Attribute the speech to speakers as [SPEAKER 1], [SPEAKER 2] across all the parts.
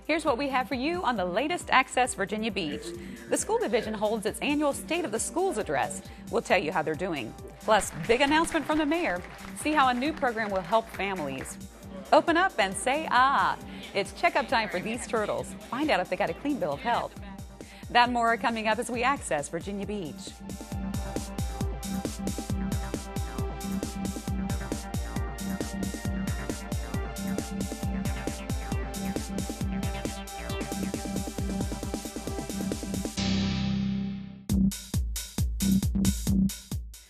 [SPEAKER 1] Here's what we have for you on the latest Access Virginia Beach. The school division holds its annual State of the Schools address. We'll tell you how they're doing. Plus, big announcement from the mayor. See how a new program will help families. Open up and say ah. It's checkup time for these turtles. Find out if they got a clean bill of health. That and more are coming up as we access Virginia Beach.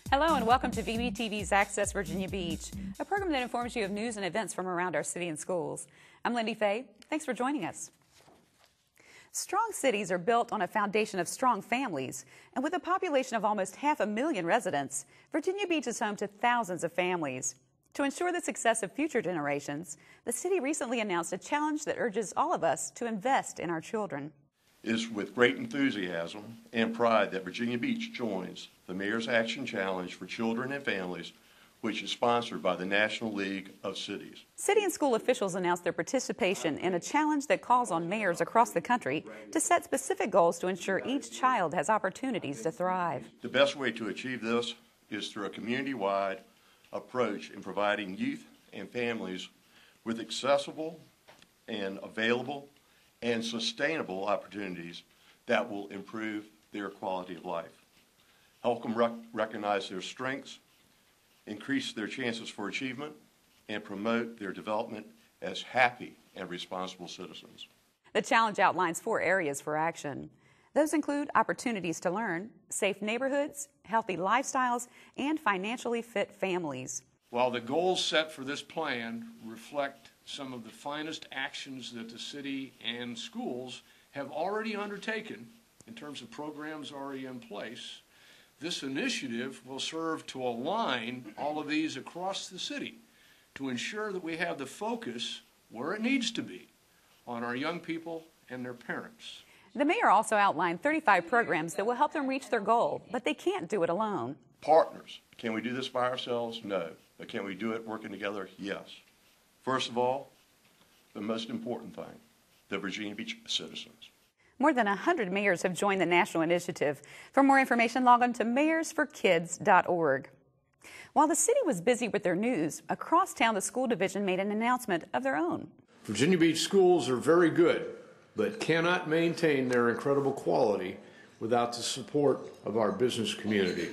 [SPEAKER 1] Hello and welcome to VBTV's Access Virginia Beach, a program that informs you of news and events from around our city and schools. I'm Lindy Fay. Thanks for joining us. Strong cities are built on a foundation of strong families, and with a population of almost 500,000 residents, Virginia Beach is home to thousands of families. To ensure the success of future generations, the city recently announced a challenge that urges all of us to invest in our children.
[SPEAKER 2] It is with great enthusiasm and pride that Virginia Beach joins the Mayor's Action Challenge for Children and Families, which is sponsored by the National League of Cities.
[SPEAKER 1] City and school officials announced their participation in a challenge that calls on mayors across the country to set specific goals to ensure each child has opportunities to thrive.
[SPEAKER 2] The best way to achieve this is through a community-wide approach in providing youth and families with accessible and available and sustainable opportunities that will improve their quality of life, help them recognize their strengths, increase their chances for achievement, and promote their development as happy and responsible citizens.
[SPEAKER 1] The challenge outlines 4 areas for action. Those include opportunities to learn, safe neighborhoods, healthy lifestyles, and financially fit families.
[SPEAKER 3] While the goals set for this plan reflect some of the finest actions that the city and schools have already undertaken in terms of programs already in place, this initiative will serve to align all of these across the city to ensure that we have the focus where it needs to be on our young people and their parents.
[SPEAKER 1] The mayor also outlined 35 programs that will help them reach their goal, but they can't do it alone.
[SPEAKER 2] Partners. Can we do this by ourselves? No. But can we do it working together? Yes. First of all, the most important thing, the Virginia Beach citizens.
[SPEAKER 1] More than 100 mayors have joined the national initiative. For more information, log on to mayorsforkids.org. While the city was busy with their news, across town the school division made an announcement of their own.
[SPEAKER 3] Virginia Beach schools are very good, but cannot maintain their incredible quality without the support of our business community.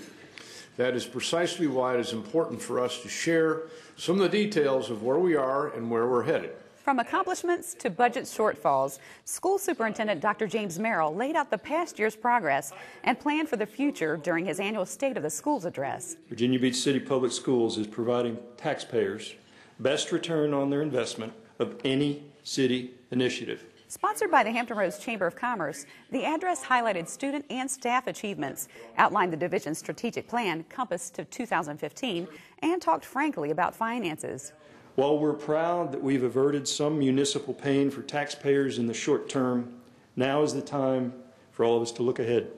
[SPEAKER 3] That is precisely why it is important for us to share some of the details of where we are and where we're headed.
[SPEAKER 1] From accomplishments to budget shortfalls, School Superintendent Dr. James Merrill laid out the past year's progress and planned for the future during his annual State of the Schools address.
[SPEAKER 4] Virginia Beach City Public Schools is providing taxpayers best return on their investment of any city initiative.
[SPEAKER 1] Sponsored by the Hampton Roads Chamber of Commerce, the address highlighted student and staff achievements, outlined the division's strategic plan, Compass to 2015, and talked frankly about finances.
[SPEAKER 4] While we're proud that we've averted some municipal pain for taxpayers in the short term, now is the time for all of us to look ahead.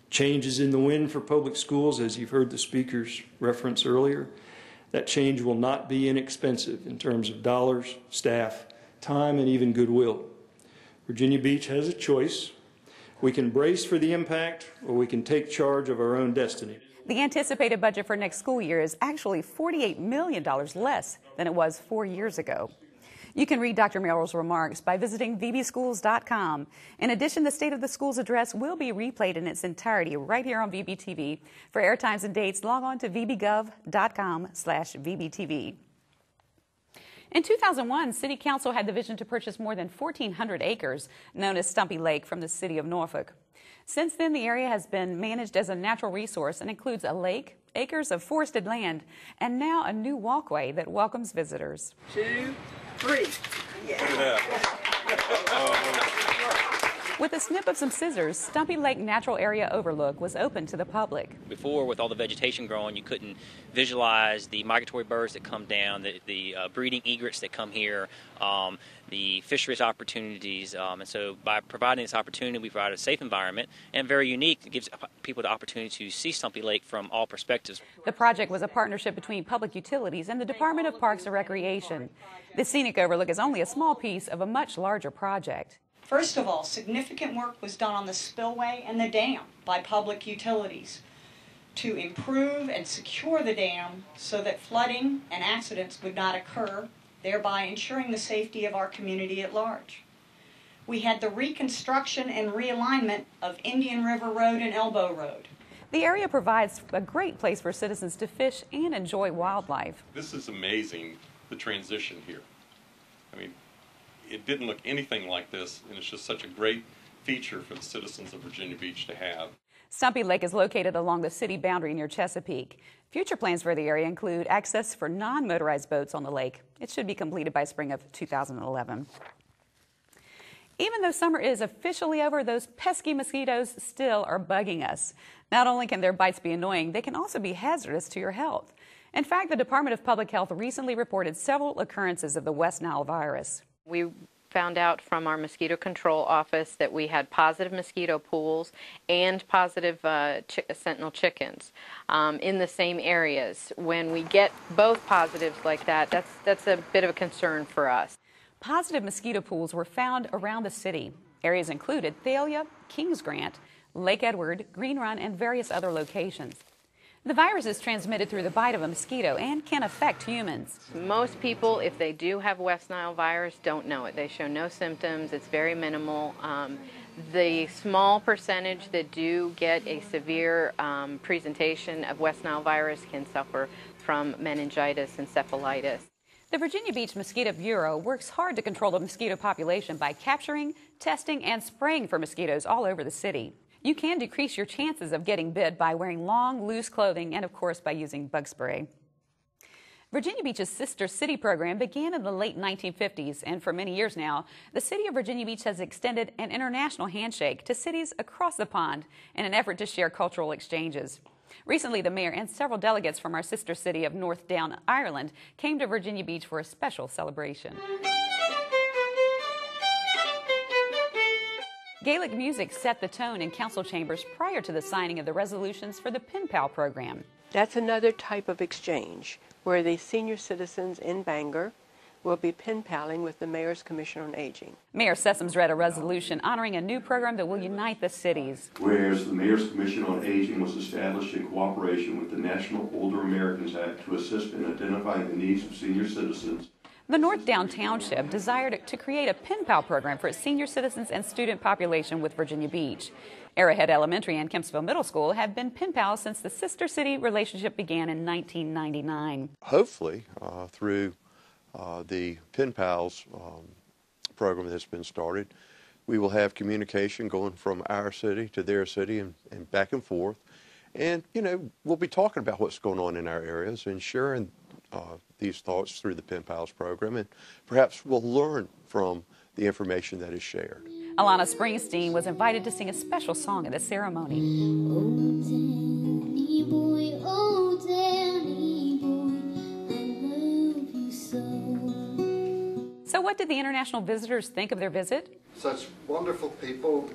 [SPEAKER 4] Change is in the wind for public schools, as you've heard the speakers reference earlier. That change will not be inexpensive in terms of dollars, staff, time, and even goodwill. Virginia Beach has a choice. We can brace for the impact, or we can take charge of our own destiny.
[SPEAKER 1] The anticipated budget for next school year is actually $48 million less than it was 4 years ago. You can read Dr. Merrill's remarks by visiting vbschools.com. In addition, the State of the Schools address will be replayed in its entirety right here on VBTV. For airtimes and dates, log on to vbgov.com/VBTV. In 2001, City Council had the vision to purchase more than 1,400 acres, known as Stumpy Lake, from the city of Norfolk. Since then, the area has been managed as a natural resource and includes a lake, acres of forested land, and now a new walkway that welcomes visitors. 2, 3. Yeah. With a snip of some scissors, Stumpy Lake Natural Area Overlook was open to the public.
[SPEAKER 5] Before, with all the vegetation growing, you couldn't visualize the migratory birds that come down, the breeding egrets that come here, the fisheries opportunities. And so by providing this opportunity, we provide a safe environment and very unique. It gives people the opportunity to see Stumpy Lake from all perspectives.
[SPEAKER 1] The project was a partnership between Public Utilities and the Department of Parks and Recreation. The scenic overlook is only a small piece of a much larger project.
[SPEAKER 6] First of all, significant work was done on the spillway and the dam by Public Utilities to improve and secure the dam so that flooding and accidents would not occur, thereby ensuring the safety of our community at large. We had the reconstruction and realignment of Indian River Road and Elbow Road.
[SPEAKER 1] The area provides a great place for citizens to fish and enjoy wildlife.
[SPEAKER 7] This is amazing, the transition here. I mean, it didn't look anything like this, and it's just such a great feature for the citizens of Virginia Beach to have.
[SPEAKER 1] Stumpy Lake is located along the city boundary near Chesapeake. Future plans for the area include access for non-motorized boats on the lake. It should be completed by spring of 2011. Even though summer is officially over, those pesky mosquitoes still are bugging us. Not only can their bites be annoying, they can also be hazardous to your health. In fact, the Department of Public Health recently reported several occurrences of the West Nile virus.
[SPEAKER 8] We found out from our mosquito control office that we had positive mosquito pools and positive sentinel chickens in the same areas. When we get both positives like that, that's a bit of a concern for us.
[SPEAKER 1] Positive mosquito pools were found around the city. Areas included Thalia, Kings Grant, Lake Edward, Green Run, and various other locations. The virus is transmitted through the bite of a mosquito and can affect humans.
[SPEAKER 8] Most people, if they do have West Nile virus, don't know it. They show no symptoms. It's very minimal. The small percentage that do get a severe presentation of West Nile virus can suffer from meningitis and encephalitis.
[SPEAKER 1] The Virginia Beach Mosquito Bureau works hard to control the mosquito population by capturing, testing, and spraying for mosquitoes all over the city. You can decrease your chances of getting bit by wearing long, loose clothing and, of course, by using bug spray. Virginia Beach's Sister City program began in the late 1950s, and for many years now, the city of Virginia Beach has extended an international handshake to cities across the pond in an effort to share cultural exchanges. Recently, the mayor and several delegates from our sister city of North Down, Ireland, came to Virginia Beach for a special celebration. Gaelic music set the tone in council chambers prior to the signing of the resolutions for the Pen Pal program.
[SPEAKER 9] That's another type of exchange where the senior citizens in Bangor will be pen paling with the Mayor's Commission on Aging.
[SPEAKER 1] Mayor Sessoms read a resolution honoring a new program that will unite the cities.
[SPEAKER 2] Whereas the Mayor's Commission on Aging was established in cooperation with the National Older Americans Act to assist in identifying the needs of senior citizens.
[SPEAKER 1] The North Down Township desired to create a Pen Pal program for its senior citizens and student population with Virginia Beach. Arrowhead Elementary and Kempsville Middle School have been pen pals since the sister city relationship began in 1999.
[SPEAKER 2] Hopefully, through the Pen Pals program that's been started, we will have communication going from our city to their city and back and forth. And, you know, we'll be talking about what's going on in our areas and sharing these thoughts through the Pen Pals program, and perhaps we'll learn from the information that is shared.
[SPEAKER 1] Alana Springsteen was invited to sing a special song at the ceremony.
[SPEAKER 10] Oh, Danny boy, oh, Danny boy, I love you so.
[SPEAKER 1] So what did the international visitors think of their visit?
[SPEAKER 11] Such wonderful people,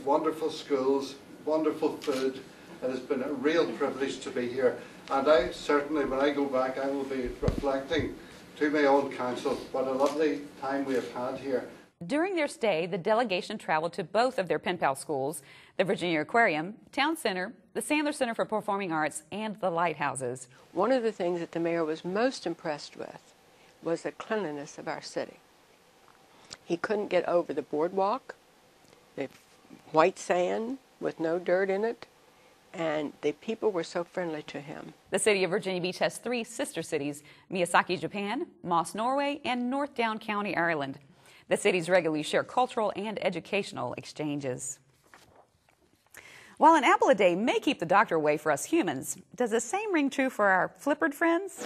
[SPEAKER 11] wonderful schools, wonderful food. It has been a real privilege to be here. And I certainly, when I go back, I will be reflecting to my own council what a lovely time we have had here.
[SPEAKER 1] During their stay, the delegation traveled to both of their Pen Pal schools, the Virginia Aquarium, Town Center, the Sandler Center for Performing Arts, and the lighthouses.
[SPEAKER 9] One of the things that the mayor was most impressed with was the cleanliness of our city. He couldn't get over the boardwalk, the white sand with no dirt in it, and the people were so friendly to him.
[SPEAKER 1] The city of Virginia Beach has 3 sister cities, Miyazaki, Japan, Moss, Norway, and North Down County, Ireland. The cities regularly share cultural and educational exchanges. While an apple a day may keep the doctor away for us humans, does the same ring true for our flippered friends?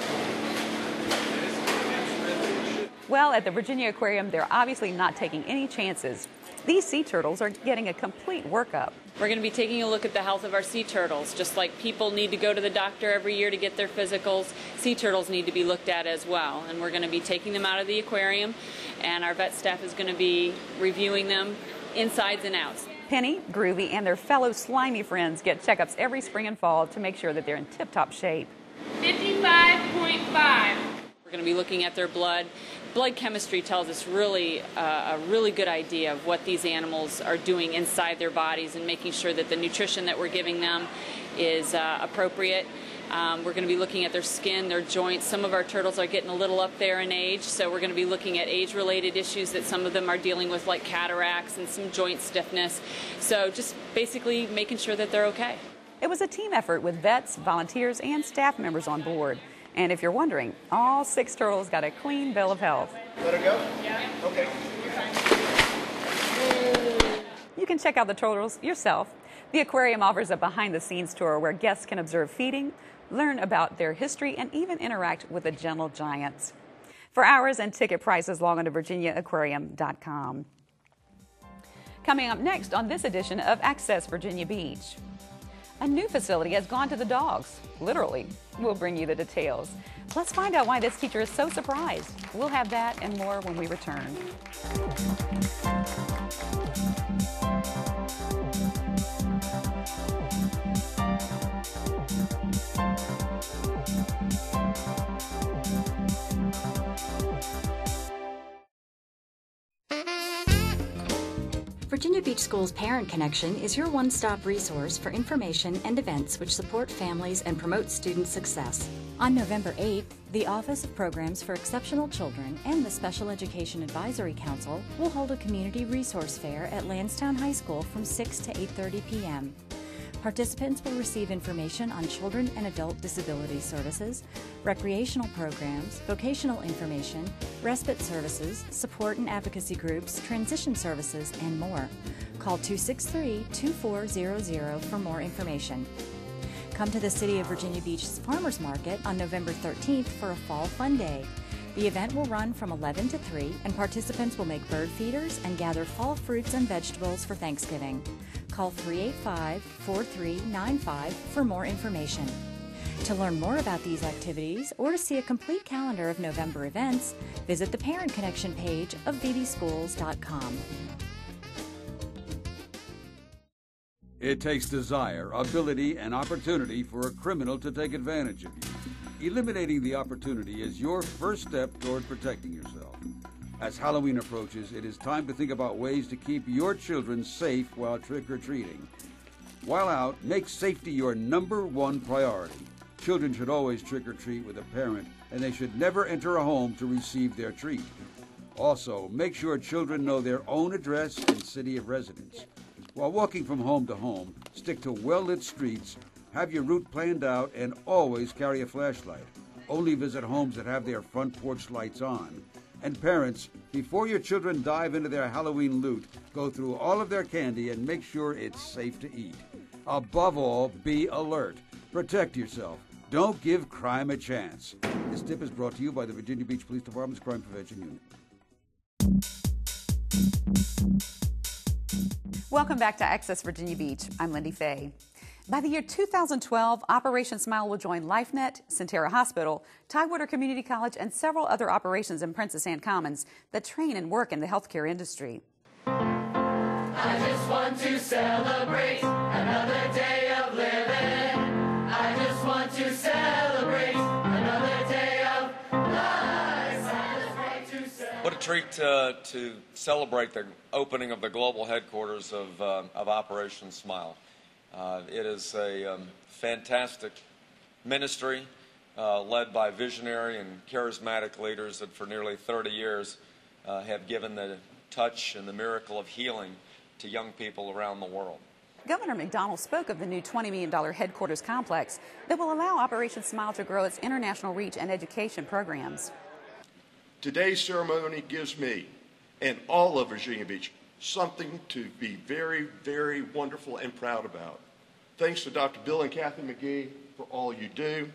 [SPEAKER 1] Well, at the Virginia Aquarium, they're obviously not taking any chances. These sea turtles are getting a complete workup.
[SPEAKER 12] We're going to be taking a look at the health of our sea turtles. Just like people need to go to the doctor every year to get their physicals, sea turtles need to be looked at as well. And we're going to be taking them out of the aquarium, and our vet staff is going to be reviewing them insides and outs.
[SPEAKER 1] Penny, Groovy, and their fellow slimy friends get checkups every spring and fall to make sure that they're in tip-top shape.
[SPEAKER 12] 55.5. We're going to be looking at their blood. Blood chemistry tells us really a really good idea of what these animals are doing inside their bodies and making sure that the nutrition that we're giving them is appropriate. We're going to be looking at their skin, their joints. Some of our turtles are getting a little up there in age, so we're going to be looking at age-related issues that some of them are dealing with, like cataracts and some joint stiffness. So just basically making sure that they're okay.
[SPEAKER 1] It was a team effort with vets, volunteers, and staff members on board. And if you're wondering, all 6 turtles got a clean bill of health.
[SPEAKER 13] Let her go? Yeah. Okay.
[SPEAKER 1] You can check out the turtles yourself. The aquarium offers a behind-the-scenes tour where guests can observe feeding, learn about their history, and even interact with the gentle giants. For hours and ticket prices, log on to virginiaaquarium.com. Coming up next on this edition of Access Virginia Beach. A new facility has gone to the dogs, literally. We'll bring you the details. Let's find out why this teacher is so surprised. We'll have that and more when we return.
[SPEAKER 14] Virginia Beach Schools Parent Connection is your one-stop resource for information and events which support families and promote student success. On November 8th, the Office of Programs for Exceptional Children and the Special Education Advisory Council will hold a community resource fair at Lansdowne High School from 6 to 8:30 p.m. Participants will receive information on children and adult disability services, recreational programs, vocational information, respite services, support and advocacy groups, transition services, and more. Call 263-2400 for more information. Come to the City of Virginia Beach's Farmers Market on November 13th for a fall fun day. The event will run from 11 to 3, and participants will make bird feeders and gather fall fruits and vegetables for Thanksgiving. Call 385-4395 for more information. To learn more about these activities or to see a complete calendar of November events, visit the Parent Connection page of vbschools.com.
[SPEAKER 15] It takes desire, ability, and opportunity for a criminal to take advantage of you. Eliminating the opportunity is your first step toward protecting yourself. As Halloween approaches, it is time to think about ways to keep your children safe while trick-or-treating. While out, make safety your #1 priority. Children should always trick-or-treat with a parent, and they should never enter a home to receive their treat. Also, make sure children know their own address and city of residence. While walking from home to home, stick to well-lit streets, have your route planned out, and always carry a flashlight. Only visit homes that have their front porch lights on. And parents, before your children dive into their Halloween loot, go through all of their candy and make sure it's safe to eat. Above all, be alert. Protect yourself. Don't give crime a chance. This tip is brought to you by the Virginia Beach Police Department's Crime Prevention Unit.
[SPEAKER 1] Welcome back to Access Virginia Beach. I'm Lindy Fay. By the year 2012, Operation Smile will join LifeNet, Centera Hospital, Tidewater Community College, and several other operations in Princess Anne Commons that train and work in the healthcare industry.
[SPEAKER 16] I just want to celebrate another day of living. I just want to celebrate another day of life.
[SPEAKER 17] What a treat to celebrate the opening of the global headquarters of Operation Smile. It is a fantastic ministry led by visionary and charismatic leaders that for nearly 30 years have given the touch and the miracle of healing to young people around the world.
[SPEAKER 1] Governor McDonald spoke of the new $20 million headquarters complex that will allow Operation Smile to grow its international reach and education programs.
[SPEAKER 2] Today's ceremony gives me and all of Virginia Beach something to be very, very wonderful and proud about. Thanks to Dr. Bill and Kathy McGee for all you do.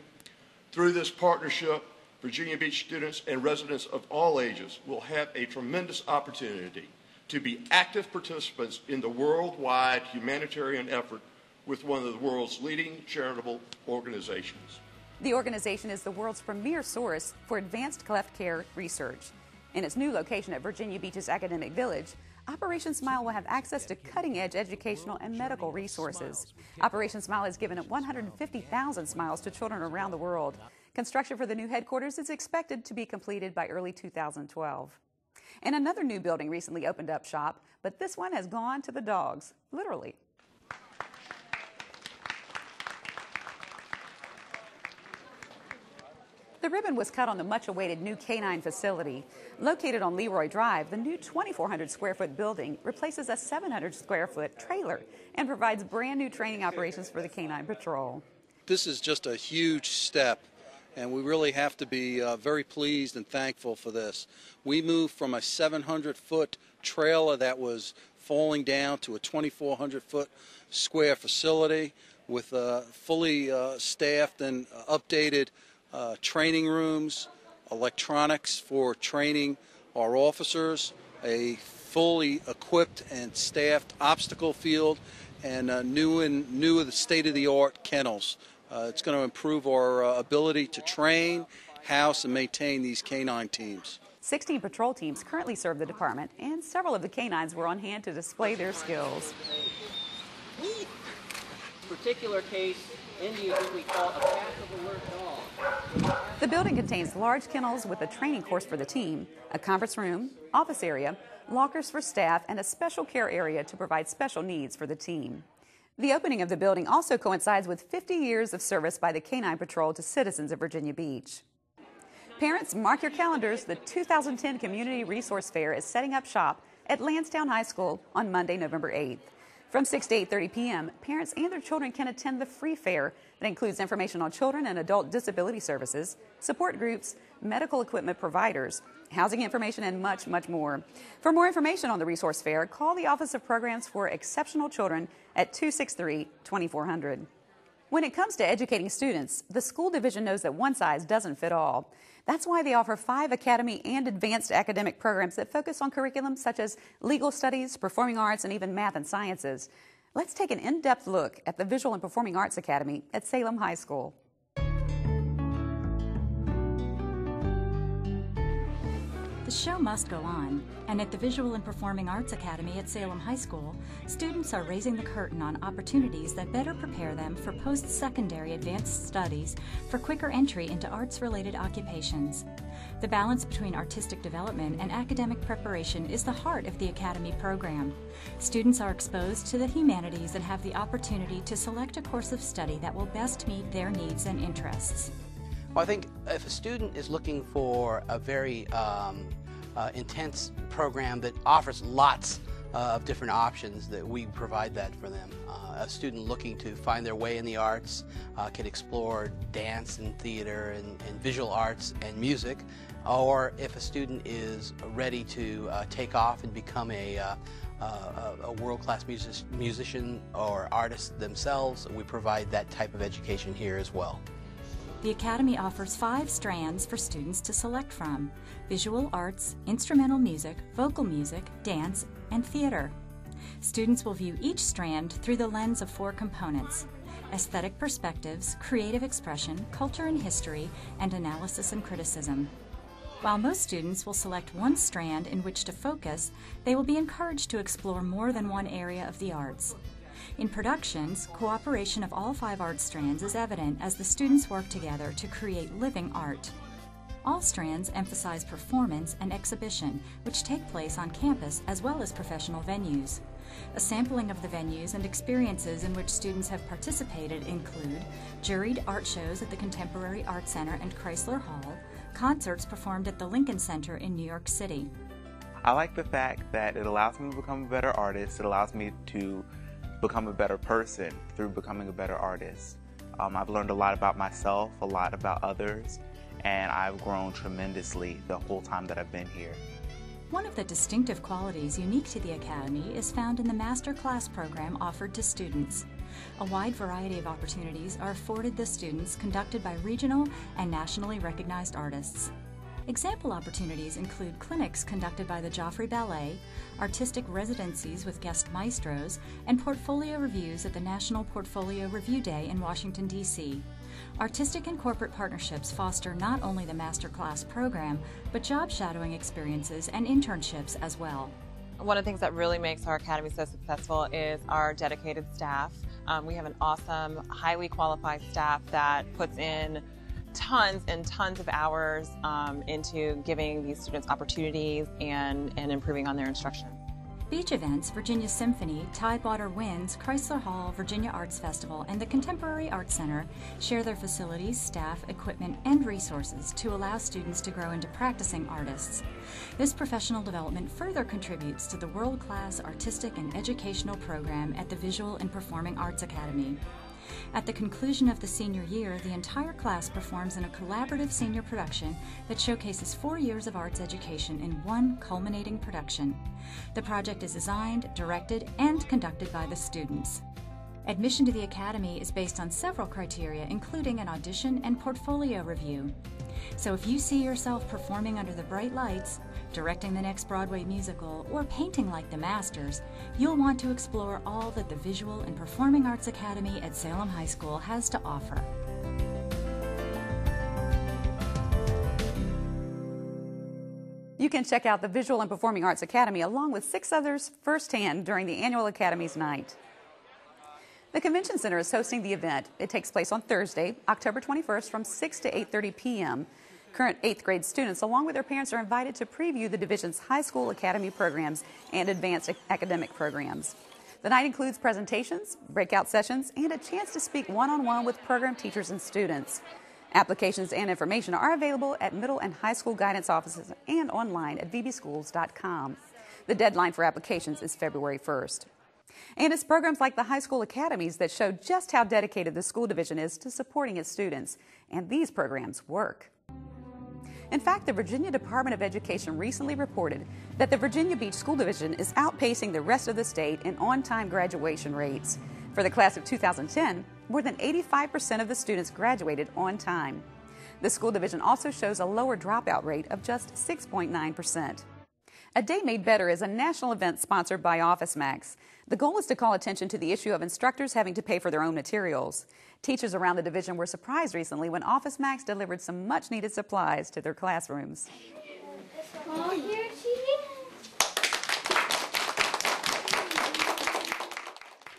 [SPEAKER 2] Through this partnership, Virginia Beach students and residents of all ages will have a tremendous opportunity to be active participants in the worldwide humanitarian effort with one of the world's leading charitable organizations.
[SPEAKER 1] The organization is the world's premier source for advanced cleft care research. In its new location at Virginia Beach's Academic Village, Operation Smile will have access to cutting-edge educational and medical resources. Operation Smile has given 150,000 smiles to children around the world. Construction for the new headquarters is expected to be completed by early 2012. And another new building recently opened up shop, but this one has gone to the dogs, literally. The ribbon was cut on the much-awaited new canine facility. Located on Leroy Drive, the new 2,400 square foot building replaces a 700 square foot trailer and provides brand new training operations for the Canine Patrol.
[SPEAKER 18] This is just a huge step, and we really have to be very pleased and thankful for this. We moved from a 700-foot trailer that was falling down to a 2,400-foot square facility with fully staffed and updated training rooms, electronics for training our officers, a fully equipped and staffed obstacle field, and new state-of-the-art kennels. It's going to improve our ability to train, house, and maintain these canine teams.
[SPEAKER 1] 16 patrol teams currently serve the department, and several of the canines were on hand to display their skills.
[SPEAKER 19] Particular case, Indy is what we call a passive alert dog.
[SPEAKER 1] The building contains large kennels with a training course for the team, a conference room, office area, lockers for staff, and a special care area to provide special needs for the team. The opening of the building also coincides with 50 years of service by the Canine Patrol to citizens of Virginia Beach. Parents, mark your calendars. The 2010 Community Resource Fair is setting up shop at Lansdowne High School on Monday, November 8th. From 6 to 8:30 p.m., parents and their children can attend the free fair that includes information on children and adult disability services, support groups, medical equipment providers, housing information, and much, much more. For more information on the resource fair, call the Office of Programs for Exceptional Children at 263-2400. When it comes to educating students, the school division knows that one size doesn't fit all. That's why they offer 5 academy and advanced academic programs that focus on curriculums such as legal studies, performing arts, and even math and sciences. Let's take an in-depth look at the Visual and Performing Arts Academy at Salem High School.
[SPEAKER 14] The show must go on, and at the Visual and Performing Arts Academy at Salem High School, students are raising the curtain on opportunities that better prepare them for post-secondary advanced studies for quicker entry into arts-related occupations. The balance between artistic development and academic preparation is the heart of the Academy program. Students are exposed to the humanities and have the opportunity to select a course of study that will best meet their needs and interests.
[SPEAKER 19] Well, I think if a student is looking for a very intense program that offers lots of different options, that we provide that for them. A student looking to find their way in the arts can explore dance and theater and visual arts and music. Or if a student is ready to take off and become a world-class musician or artist themselves, we provide that type of education here as well.
[SPEAKER 14] The Academy offers 5 strands for students to select from: visual arts, instrumental music, vocal music, dance, and theater. Students will view each strand through the lens of 4 components: aesthetic perspectives, creative expression, culture and history, and analysis and criticism. While most students will select one strand in which to focus, they will be encouraged to explore more than one area of the arts. In productions, cooperation of all 5 art strands is evident as the students work together to create living art. All strands emphasize performance and exhibition, which take place on campus as well as professional venues. A sampling of the venues and experiences in which students have participated include juried art shows at the Contemporary Art Center and Chrysler Hall, concerts performed at the Lincoln Center in New York City.
[SPEAKER 20] I like the fact that it allows me to become a better artist. It allows me to become a better person through becoming a better artist. I've learned a lot about myself, a lot about others, and I've grown tremendously the whole time that I've been here.
[SPEAKER 14] One of the distinctive qualities unique to the Academy is found in the master class program offered to students. A wide variety of opportunities are afforded the students, conducted by regional and nationally recognized artists. Example opportunities include clinics conducted by the Joffrey Ballet, artistic residencies with guest maestros, and portfolio reviews at the National Portfolio Review Day in Washington, D.C. Artistic and corporate partnerships foster not only the masterclass program, but job shadowing experiences and internships as well.
[SPEAKER 21] One of the things that really makes our academy so successful is our dedicated staff. We have an awesome, highly qualified staff that puts in tons and tons of hours into giving these students opportunities and improving on their instruction.
[SPEAKER 14] Beach events, Virginia Symphony, Tidewater Winds, Chrysler Hall, Virginia Arts Festival, and the Contemporary Arts Center share their facilities, staff, equipment, and resources to allow students to grow into practicing artists. This professional development further contributes to the world-class artistic and educational program at the Visual and Performing Arts Academy. At the conclusion of the senior year, the entire class performs in a collaborative senior production that showcases 4 years of arts education in one culminating production. The project is designed, directed, and conducted by the students. Admission to the Academy is based on several criteria, including an audition and portfolio review. So if you see yourself performing under the bright lights, directing the next Broadway musical, or painting like the masters, you'll want to explore all that the Visual and Performing Arts Academy at Salem High School has to offer.
[SPEAKER 1] You can check out the Visual and Performing Arts Academy along with 6 others firsthand during the annual Academy's Night. The Convention Center is hosting the event. It takes place on Thursday, October 21st from 6 to 8:30 p.m. Current 8th grade students, along with their parents, are invited to preview the division's high school academy programs and advanced academic programs. The night includes presentations, breakout sessions, and a chance to speak one-on-one with program teachers and students. Applications and information are available at middle and high school guidance offices and online at vbschools.com. The deadline for applications is February 1st. And it's programs like the high school academies that show just how dedicated the school division is to supporting its students. And these programs work. In fact, the Virginia Department of Education recently reported that the Virginia Beach School Division is outpacing the rest of the state in on-time graduation rates. For the class of 2010, more than 85% of the students graduated on time. The school division also shows a lower dropout rate of just 6.9%. A Day Made Better is a national event sponsored by OfficeMax. The goal is to call attention to the issue of instructors having to pay for their own materials. Teachers around the division were surprised recently when OfficeMax delivered some much-needed supplies to their classrooms.
[SPEAKER 10] Oh, here she is.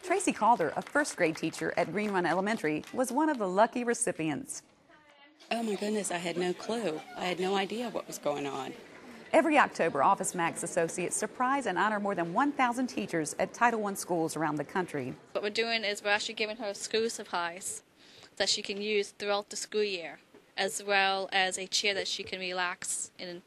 [SPEAKER 1] Tracy Calder, a first-grade teacher at Green Run Elementary, was one of the lucky recipients.
[SPEAKER 22] Oh my goodness, I had no clue. I had no idea what was going on.
[SPEAKER 1] Every October, OfficeMax associates surprise and honor more than 1,000 teachers at Title I schools around the country.
[SPEAKER 23] What we're doing is we're actually giving her school supplies that she can use throughout the school year, as well as a chair that she can relax in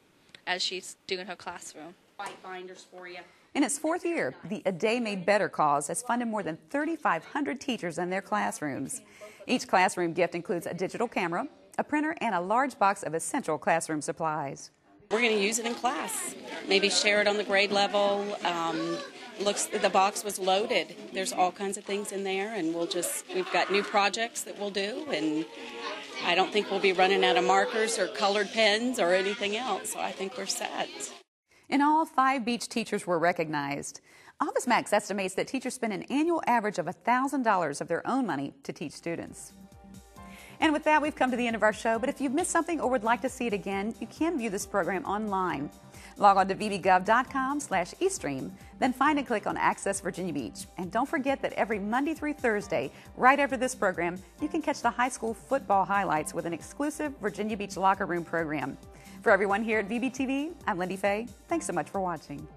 [SPEAKER 23] as she's doing her classroom.
[SPEAKER 22] White binders for you.
[SPEAKER 1] In its 4th year, the A Day Made Better cause has funded more than 3,500 teachers in their classrooms. Each classroom gift includes a digital camera, a printer, and a large box of essential classroom supplies.
[SPEAKER 22] We're going to use it in class. Maybe share it on the grade level. The box was loaded. There's all kinds of things in there, and we've got new projects that we'll do, and I don't think we'll be running out of markers or colored pens or anything else, so I think we're set.
[SPEAKER 1] In all, 5 beach teachers were recognized. OfficeMax estimates that teachers spend an annual average of $1,000 of their own money to teach students. And with that, we've come to the end of our show, but if you've missed something or would like to see it again, you can view this program online. Log on to vbgov.com/eStream, then find and click on Access Virginia Beach. And don't forget that every Monday through Thursday, right after this program, you can catch the high school football highlights with an exclusive Virginia Beach locker room program. For everyone here at VBTV, I'm Lindy Fay. Thanks so much for watching.